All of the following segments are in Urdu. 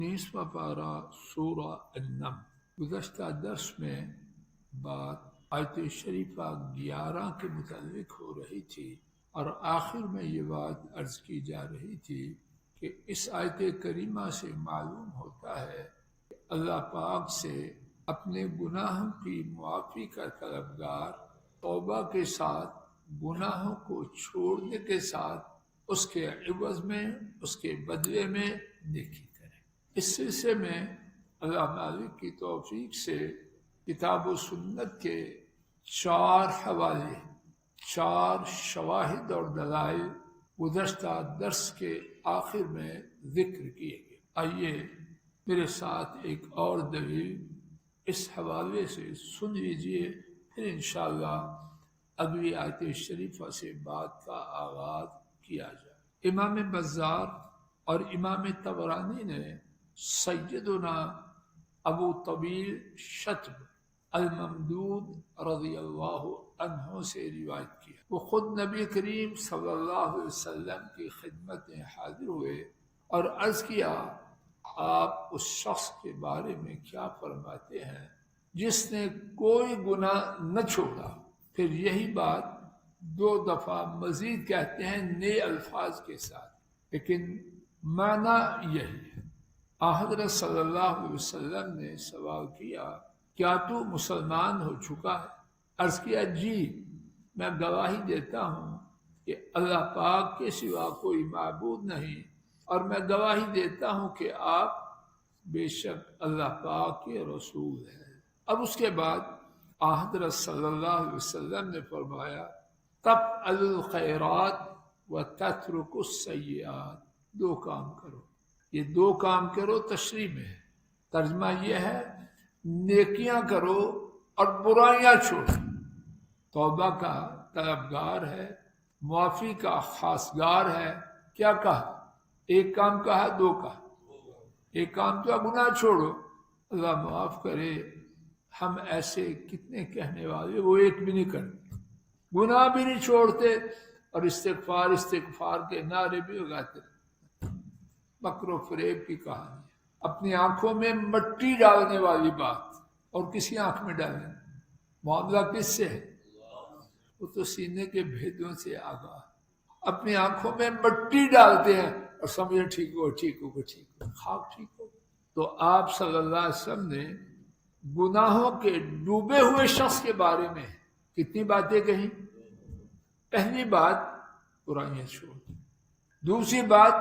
19واں پارہ سورہ النمل۔ گزشتہ درس میں بات آیت شریفہ 11 کے متعلق ہو رہی تھی اور آخر میں یہ بات عرض کی جا رہی تھی کہ اس آیت کریمہ سے معلوم ہوتا ہے کہ اللہ پاک سے اپنے گناہوں کی معافی کا طلبگار توبہ کے ساتھ گناہوں کو چھوڑنے کے ساتھ اس کے عوض میں اس کے بدلے میں نیکی کرے۔ اس سلسلے میں اللہ مالک کی توفیق سے کتاب و سنت کے 4 حوالے، 4 شواہد اور دلائل گزشتہ درس کے آخر میں ذکر کیے گئے۔ آئیے میرے ساتھ ایک اور دلیل اس حوالے سے سن لیجئے، پھر انشاءاللہ اگلی آیت شریفہ سے بات کا آغاز کیا جائے۔ امام بزار اور امام طبرانی نے سیدنا ابو طویل شتب الممدود رضی اللہ عنہ سے روایت کیا۔ وہ خود نبی کریم صلی اللہ علیہ وسلم کی خدمت میں حاضر ہوئے اور عرض کیا، آپ اس شخص کے بارے میں کیا فرماتے ہیں جس نے کوئی گناہ نہ چھوڑا؟ پھر یہی بات 2 دفعہ مزید کہتے ہیں نئے الفاظ کے ساتھ، لیکن معنی یہی ہے۔ حضرت صلی اللہ علیہ وسلم نے سوال کیا، کیا تو مسلمان ہو چکا ہے؟ عرض کیا، جی میں گواہی دیتا ہوں کہ اللہ پاک کے سوا کوئی معبود نہیں، اور میں گواہی دیتا ہوں کہ آپ بے شک اللہ پاک کے رسول ہیں۔ اب اس کے بعد حضرت صلی اللہ علیہ وسلم نے فرمایا، تفعل الخیرات وتترک السیئات، 2 کام کرو، یہ 2 کام کرو تشریح میں ہے، ترجمہ یہ ہے نیکیاں کرو اور برائیاں چھوڑو۔ توبہ کا طلبگار ہے، معافی کا خواستگار ہے، کیا کہا؟ 1 کام کہا، 2 کہا۔ 1 کام تو گناہ چھوڑو، اللہ معاف کرے، ہم ایسے کتنے کہنے والے وہ 1 بھی نہیں کرتے، گناہ بھی نہیں چھوڑتے اور استغفار کے نعرے بھی لگاتے رہتے۔ مکر و فریب کی کہانی، اپنی آنکھوں میں مٹی ڈالنے والی بات، اور کسی آنکھ میں ڈالنے، معاملہ کس سے ہے؟ وہ تو سینے کے بھیدوں سے آگاہ، اپنی آنکھوں میں مٹی ڈالتے ہیں اور سمجھیں ٹھیک ہو، خاک ٹھیک ہو۔ تو آپ صلی اللہ علیہ وسلم نے گناہوں کے ڈوبے ہوئے شخص کے بارے میں کتنی باتیں کہیں؟ پہلی بات برائیاں چھوڑ، دوسری بات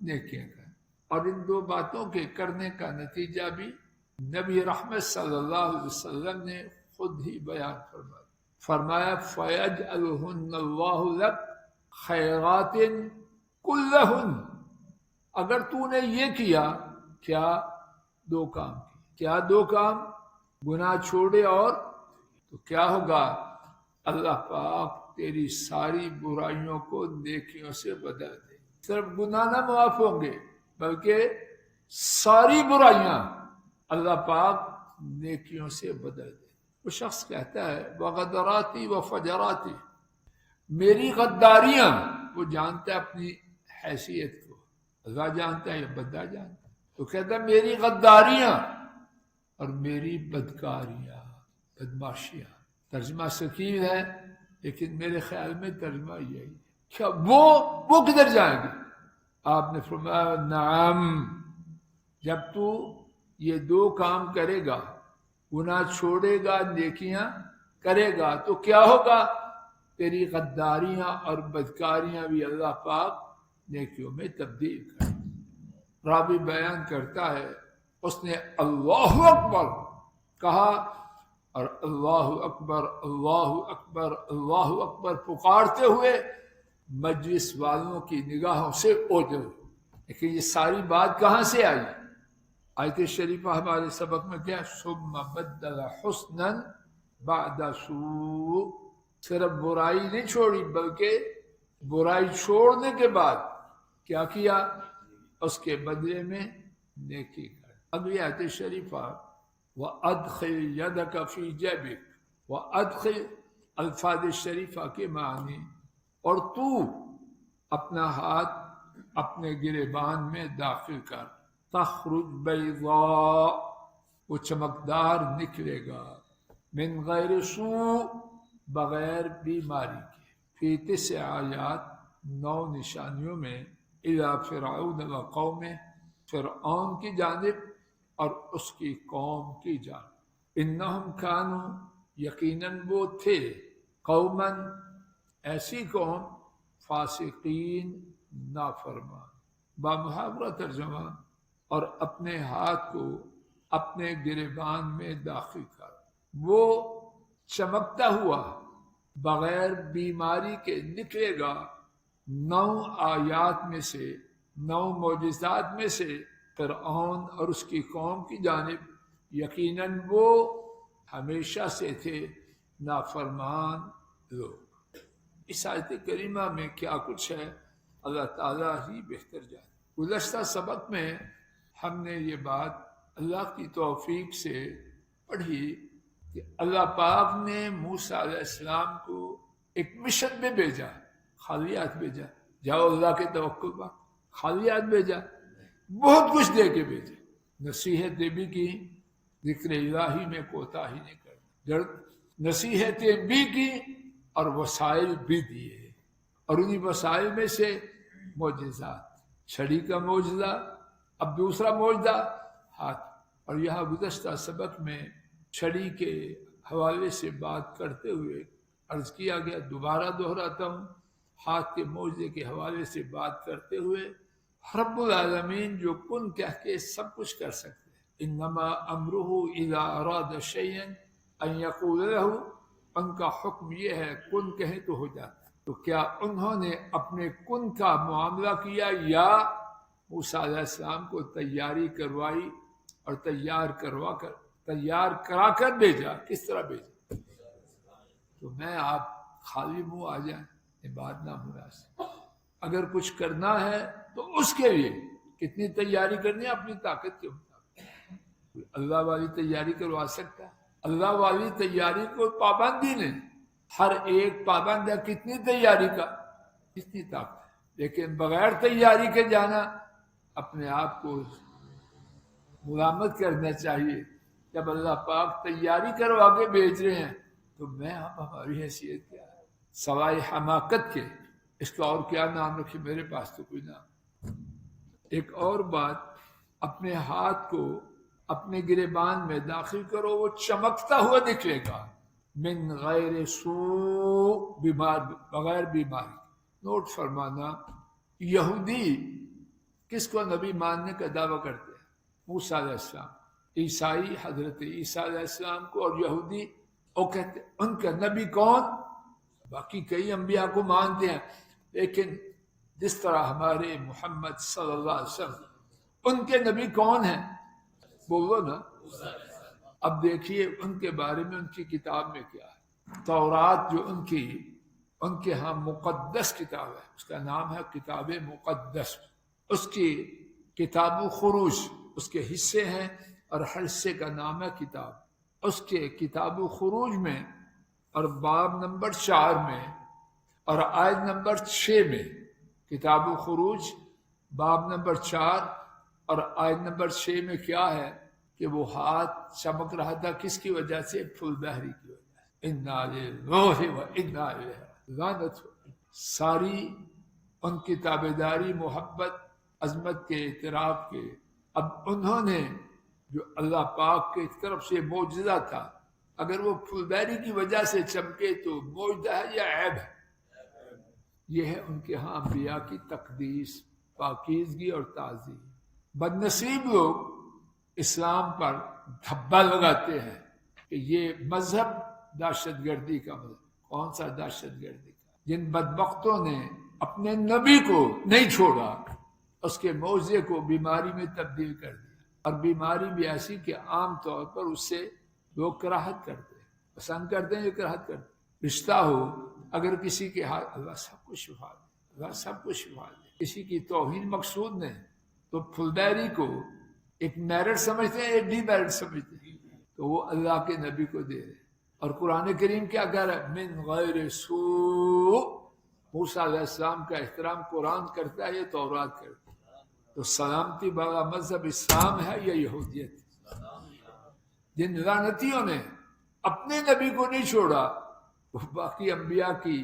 نیکیاں کریں، اور ان 2 باتوں کے کرنے کا نتیجہ بھی نبی رحمت صلی اللہ علیہ وسلم نے خود ہی بیان فرمایا، فَيَجْعَلُهُنَّ اللَّهُ لَكَ خَيْرَاتٍ كُلَّهُنَّ، اگر تو نے یہ کیا، کیا 2 کام کی، کیا 2 کام؟ گناہ چھوڑے اور تو کیا ہوگا؟ اللہ پاک تیری ساری برائیوں کو نیکیوں سے بدل دے۔ صرف گناہ نہ معاف ہوں گے بلکہ ساری برائیاں اللہ پاک نیکیوں سے بدل دے۔ وہ شخص کہتا ہے، وغدراتی و فجراتی، میری غداریاں، وہ جانتا ہے اپنی حیثیت کو، اللہ جانتا ہے یا بندہ جانتا ہے، تو کہتا ہے میری غداریاں اور میری بدکاریاں، بدماشیاں۔ ترجمہ ثقیل ہے لیکن میرے خیال میں ترجمہ یہی ہے، کیا وہ کدھر جائیں گے؟ آپ نے فرمایا، نعم، جب تو یہ 2 کام کرے گا، گناہ چھوڑے گا، نیکیاں کرے گا، تو کیا ہوگا؟ تیری غداریاں اور بدکاریاں بھی اللہ پاک نیکیوں میں تبدیل کر۔ راوی بیان کرتا ہے، اس نے اللہ اکبر کہا اور اللہ اکبر اللہ اکبر اللہ اکبر پکارتے ہوئے مجلس والوں کی نگاہوں سے اوجھل۔ لیکن یہ ساری بات کہاں سے آئی؟ آیت شریفہ ہمارے سبق میں کیا؟ ثم بدل حسنا بعد سوء، صرف برائی نہیں چھوڑی بلکہ برائی چھوڑنے کے بعد کیا کیا؟ اس کے بدلے میں نیکی کر۔ اگلی آیت شریفہ، وَأَدْخِلْ يَدَكَ فِي جَيْبِكَ، وَأَدْخِلْ الفاظ شریفہ کے معنی، اور تو اپنا ہاتھ اپنے گریبان میں داخل کر، تخرج بیضاء، وہ چمکدار نکلے گا، من غیر سوء، بغیر بیماری کے، فی 9 آیات، 9 نشانیوں میں، الی فرعون و قومہ، فرعون کی جانب اور اس کی قوم کی جانب، انہم کانوا، یقیناً وہ تھے، قوماً، ایسی قوم، فاسقین، نافرمان، بامحاورہ ترجمہ، اور اپنے ہاتھ کو اپنے گریبان میں داخل کر، وہ چمکتا ہوا بغیر بیماری کے نکلے گا 9 آیات میں سے، 9 معجزات میں سے، فرعون اور اس کی قوم کی جانب، یقیناً وہ ہمیشہ سے تھے نافرمان لوگ۔ اس آیت کریمہ میں کیا کچھ ہے اللہ تعالیٰ ہی بہتر جانے۔ گزشتہ سبق میں ہم نے یہ بات اللہ کی توفیق سے پڑھی کہ اللہ پاک نے موسیٰ علیہ السلام کو ایک مشن میں بھیجا، خالی ہاتھ بھیجا، جاؤ اللہ کے توکل پر، خالی ہاتھ بھیجا، بہت کچھ دے کے بھیجا، نصیحتیں بھی کی، ذکر الہی میں کوتاہی نہیں کرنا، نصیحتیں بھی کی اور وسائل بھی دیے، اور انہی وسائل میں سے معجزات، چھڑی کا معجزہ، اب دوسرا معجزہ ہاتھ، اور یہاں گزشتہ سبق میں چھڑی کے حوالے سے بات کرتے ہوئے عرض کیا گیا، دوبارہ دہراتا ہوں، ہاتھ کے معجزے کے حوالے سے بات کرتے ہوئے رب العالمین جو کن کہہ کے سب کچھ کر سکتے ہیں، انما امرہ اذا اراد شیئا ان یقول لہ، ان کا حکم یہ ہے کن کہیں تو ہو جاتا ہے۔ تو کیا انہوں نے اپنے کن کا معاملہ کیا یا موسیٰ علیہ السلام کو تیاری کروائی اور تیار کرا کر بھیجا؟ کس طرح بھیجا؟ تو میں آپ خالی منہ آ جائیں یہ بات نہ مناسب، اگر کچھ کرنا ہے تو اس کے لیے کتنی تیاری کرنی ہے اپنی طاقت کے مطابق۔ اللہ والی تیاری کروا سکتا ہے؟ اللہ والی تیاری کو پابندی نہیں، ہر ایک پابند ہے کتنی تیاری کا، کتنی طاقت، لیکن بغیر تیاری کے جانا اپنے آپ کو ملامت کرنا چاہیے۔ جب اللہ پاک تیاری کروا کے بھیج رہے ہیں تو میں آپ ہماری حیثیت کیا ہے سوائے حماقت کے، اس کا اور کیا نام رکھے، میرے پاس تو کوئی نام۔ ایک اور بات، اپنے ہاتھ کو اپنے گریبان میں داخل کرو، وہ چمکتا ہوا نکلے گا، من غیر سوء، بغیر بیماری۔ نوٹ فرمانا، یہودی کس کو نبی ماننے کا دعویٰ کرتے ہیں؟ موسیٰ علیہ السلام۔ عیسائی حضرت عیسیٰ علیہ السلام کو، اور یہودی وہ کہتے ان کا نبی کون؟ باقی کئی انبیاء کو مانتے ہیں، لیکن جس طرح ہمارے محمد صلی اللہ علیہ وسلم، ان کے نبی کون ہیں؟ بولو نا۔ اب دیکھیے ان کے بارے میں ان کی کتاب میں کیا ہے۔ تورات جو ان کے ہاں مقدس کتاب ہے، اس کا نام ہے کتاب مقدس، اس کی کتاب خروج اس کے حصے ہیں، اور ہر حصے کا نام ہے کتاب۔ اس کے کتاب خروج میں اور باب نمبر 4 میں اور آیت نمبر 6 میں، کتاب خروج باب نمبر 4 اور آیت نمبر 6 میں کیا ہے کہ وہ ہاتھ چمک رہا تھا، کس کی وجہ سے؟ پھول بہری کی وجہ سے۔ انا للہ و انا الیہ راجعون۔ ساری ان کی تابعداری، محبت، عظمت کے اعتراف کے، اب انہوں نے جو اللہ پاک کی طرف سے معجزہ تھا، اگر وہ پھول بہری کی وجہ سے چمکے تو معجزہ ہے یا عیب ہے؟ یہ ہے ان کے ہاں انبیاء کی تقدیس، پاکیزگی اور تعظیم۔ بدنصیب لوگ اسلام پر دھبا لگاتے ہیں کہ یہ مذہب دہشت گردی کا مذہب۔ کون سا دہشت گردی کا؟ جن بدبختوں نے اپنے نبی کو نہیں چھوڑا، اس کے معجزے کو بیماری میں تبدیل کر دیا، اور بیماری بھی ایسی کہ عام طور پر اس سے لوگ کراہت کرتے ہیں، پسند کرتے ہیں، یہ کراہت کرتے ہیں۔ رشتہ ہو، اگر کسی کے ہاتھ، اللہ سب کو شفا دے، اللہ سب کو شفا دے، کسی کی توہین مقصود نہیں، تو پھول بہری کو ایک میرٹ سمجھتے ہیں، ایک ڈی میرٹ سمجھتے ہیں، تو وہ اللہ کے نبی کو دے رہے۔ اور قرآن کریم کیا کہہ رہا ہے؟ من غیر سوء۔ موسیٰ علیہ السلام کا احترام قرآن کرتا ہے، یہ تورات کرتا ہے۔ تو تو سلامتی والا مذہب اسلام ہے یا یہودیت؟ جن لعنتیوں نے اپنے نبی کو نہیں چھوڑا وہ باقی انبیاء کی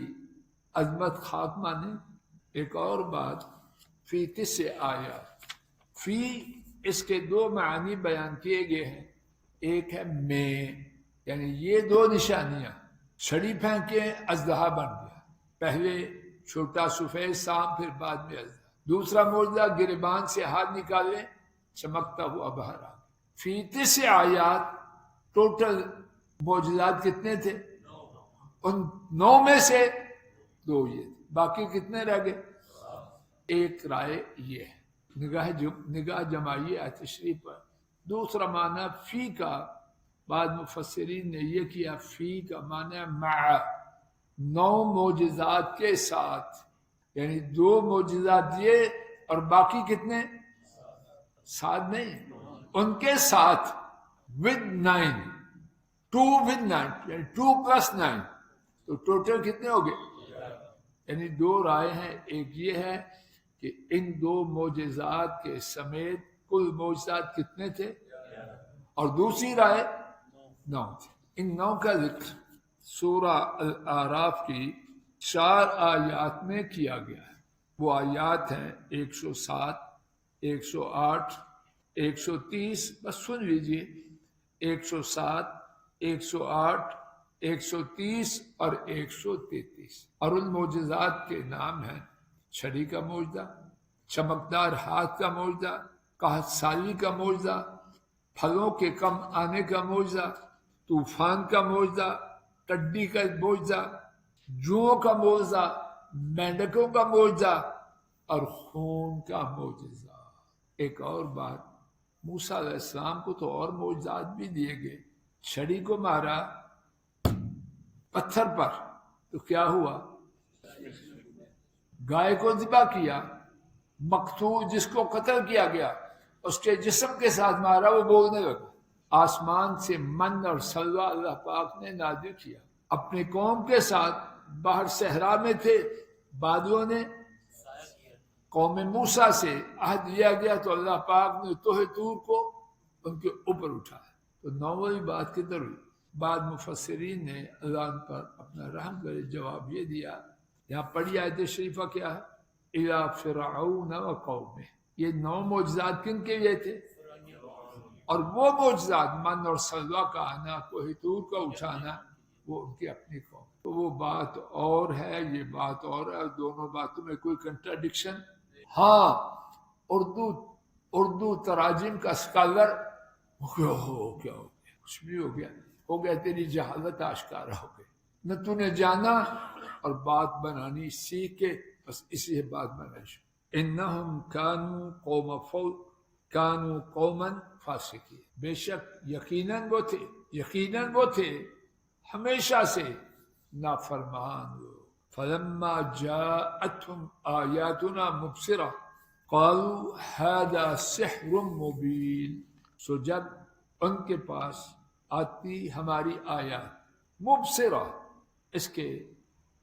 عظمت خاک مانے۔ ایک اور بات، فی 9 آیات، فی اس کے 2 معنی بیان کیے گئے ہیں۔ ایک ہے میں، یعنی یہ 2 نشانیاں، چھڑی پھینکے اژدہا بن گیا، پہلے چھوٹا سفید سانپ پھر بعد میں اژدہا۔ دوسرا معجزہ گریبان سے ہاتھ نکالے چمکتا ہوا باہر آ گیا۔ فی 9 آیات، ٹوٹل معجزات کتنے تھے؟ ان 9 میں سے 2 یہ تھے، باقی کتنے رہ گئے؟ ایک رائے یہ ہے، نگاہ جمائیے آیت تشریف پر۔ دوسرا معنی فی کا، بعض مفسرین نے یہ کیا، فی کا معنی مع، 9 معجزات کے ساتھ، یعنی 2 معجزات یہ اور باقی کتنے؟ 7 نہیں، ان کے ساتھ with 9، 2 with 9، یعنی 2 + 9، تو ٹوٹل کتنے ہو گئے؟ یعنی 2 رائے ہیں۔ ایک یہ ہے کہ ان 2 معجزات کے سمیت کل معجزات کتنے تھے، اور دوسری رائے 9 تھے۔ ان 9 کا ذکر سورہ الاعراف کی 4 آیات میں کیا گیا ہے۔ وہ آیات ہیں 107، 108، 130، بس سن لیجئے، 107، 108، 130 اور 133۔ اور ان معجزات کے نام ہیں چھڑی کا معجزہ، چمکدار ہاتھ کا معجزہ، قحط سالی کا معجزہ، پھلوں کے کم آنے کا معجزہ، طوفان کا معجزہ، ٹڈی کا معجزہ، جوؤں کا معجزہ، مینڈکوں کا معجزہ اور خون کا معجزہ۔ ایک اور بات، موسیٰ علیہ السلام کو تو اور معجزات بھی دیے گئے۔ چھڑی کو مارا پتھر پر تو کیا ہوا؟ گائے کو ذبح کیا، مقتول جس کو قتل کیا گیا اس کے جسم کے ساتھ مارا، وہ بولنے لگا۔ آسمان سے من اور سلوہ اللہ پاک نے نازل کیا۔ اپنے قوم کے ساتھ باہر صحرا میں تھے، بادلوں نے قوم موسیٰ سے عہد لیا گیا تو اللہ پاک نے توہ طور کو ان کے اوپر اٹھایا۔ تو 9ویں بات کدھر ہوئی؟ بعض مفسرین نے اللہ ان پر اپنا رحم کرے جواب یہ دیا، یہاں پڑھی آیت شریفہ کیا ہے؟ اِلَىٰ فِرْعَوْنَ وَقَوْمِهِ، یہ 9 معجزات کن کے لیے تھے؟ اور وہ معجزات من اور سلوہ کا آنا، کوہ طور کا اٹھانا، وہ ان کی اپنی قوم۔ تو وہ بات اور ہے، یہ بات اور ہے، دونوں باتوں میں کوئی کنٹراڈکشن؟ ہاں، اردو تراجم کا اسکالر ہو گیا کچھ بھی ہو گیا تیری جہالت آشکارا ہو گئی، نہ تو نے جانا اور بات بنانی سیکھ کے بس اسی بات بنائی۔ انہم کانوا قوما فاسقین، بے شک یقیناً وہ تھے ہمیشہ سے نافرمان۔ فلما جاءتهم آیاتنا مبصرہ قالوا هذا سحر مبین، سو جب ان کے پاس آتی ہماری آیات مبصرہ، اس کے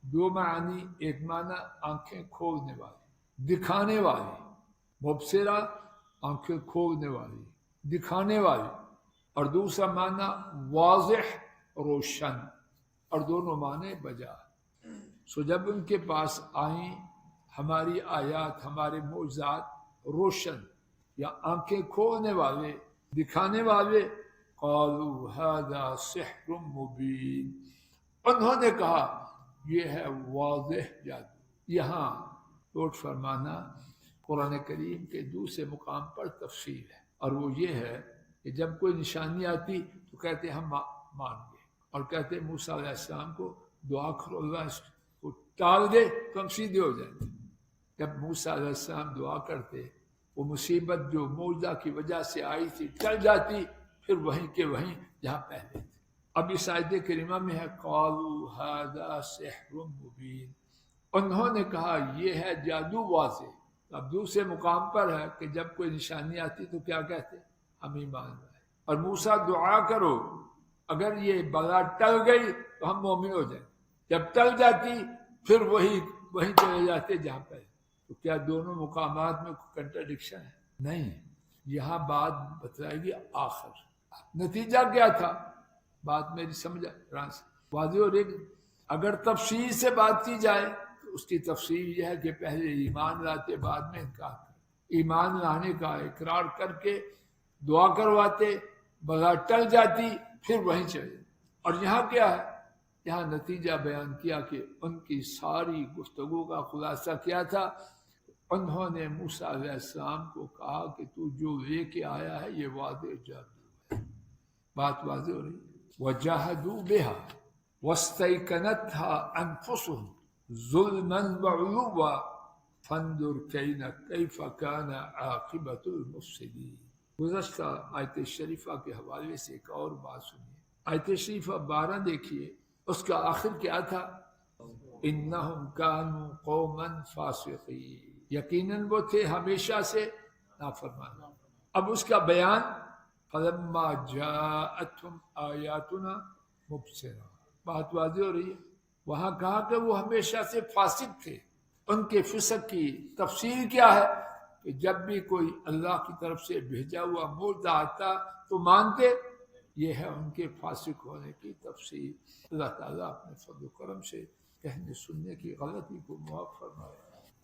2 معنی، ایک معنی آنکھیں کھولنے والی، دکھانے والی، مبصرہ آنکھیں کھولنے والی، دکھانے والی، اور دوسرا معنی واضح، روشن، اور دونوں معنی بجا۔ سو جب ان کے پاس آئیں ہماری آیات، ہمارے معجزات، روشن یا آنکھیں کھولنے والے، دکھانے والے، قالوا هذا سحر مبین، انہوں نے کہا یہ ہے واضح جادو۔ یہاں نوٹ فرمانا، قرآن کریم کے دوسرے مقام پر تفصیل ہے، اور وہ یہ ہے کہ جب کوئی نشانی آتی تو کہتے ہم مان گئے، اور کہتے موسیٰ علیہ السلام کو دعا کرو اللہ اس کو ٹال دے تو ہم سیدھے ہو جائیں گے۔ جب موسیٰ علیہ السلام دعا کرتے، وہ مصیبت جو معجزہ کی وجہ سے آئی تھی ٹل جاتی، پھر وہیں کے وہیں جہاں پہلے تھے۔ اب اس آیت کریمہ میں ہے قالوا هذا سحر مبین، انہوں نے کہا یہ ہے جادو واضح۔ اب دوسرے مقام پر ہے کہ جب کوئی نشانی آتی تو کیا کہتے؟ ہم ایمان لائے۔ اور موسیٰ دعا کرو اگر یہ بلا ٹل گئی تو ہم مومن ہو جائیں، جب ٹل جاتی پھر وہیں چلے جاتے جہاں پہلے۔ تو کیا دونوں مقامات میں کوئی کنٹراڈکشن ہے؟ نہیں، یہاں بات بتائے گی آخر نتیجہ کیا تھا، بات میری سمجھا واضح ہو رہی۔ اگر تفصیل سے بات کی جائے تو اس کی تفصیل یہ ہے کہ پہلے ایمان لاتے بعد میں انکار کرتے، ایمان لانے کا اقرار کر کے دعا کرواتے، بلا ٹل جاتی، پھر وہیں چلے۔ اور یہاں کیا ہے، یہاں نتیجہ بیان کیا کہ ان کی ساری گفتگو کا خلاصہ کیا تھا، انہوں نے موسیٰ علیہ السلام کو کہا کہ تو جو لے کے آیا ہے یہ واضح جادو ہے۔ بات واضح ہو رہی۔ وَجَاهَدُوا بِهَا وَاسْتَيْقَنَتْهَا أَنفُسُهُمْ ظُلْمًا وَعُلُوًّا فَانظُرْ كَيْفَ كَانَ عَاقِبَةُ الْمُفْسِدِينَ۔ گزشتہ آیت شریفہ کے حوالے سے ایک اور بات سنیے، آیت شریفہ 12 دیکھیے، اس کا آخر کیا تھا، اِنَّهُمْ كَانُوا قَوْمًا فَاسِقِينَ، یقیناً وہ تھے ہمیشہ سے نافرمان۔ اب اس کا بیان فَلَمَّا جَاءَتْهُمْ آیَاتُنَا مُبْصِرَةً، بات واضح ہو رہی ہے۔ وہاں کہا کہ وہ ہمیشہ سے فاسق تھے، ان کے فسق کی تفصیل کیا ہے کہ جب بھی کوئی اللہ کی طرف سے بھیجا ہوا معجزہ آتا تو مانتے، یہ ہے ان کے فاسق ہونے کی تفصیل۔ اللہ تعالیٰ اپنے فضل و کرم سے کہنے سننے کی غلطی کو معاف فرمائے۔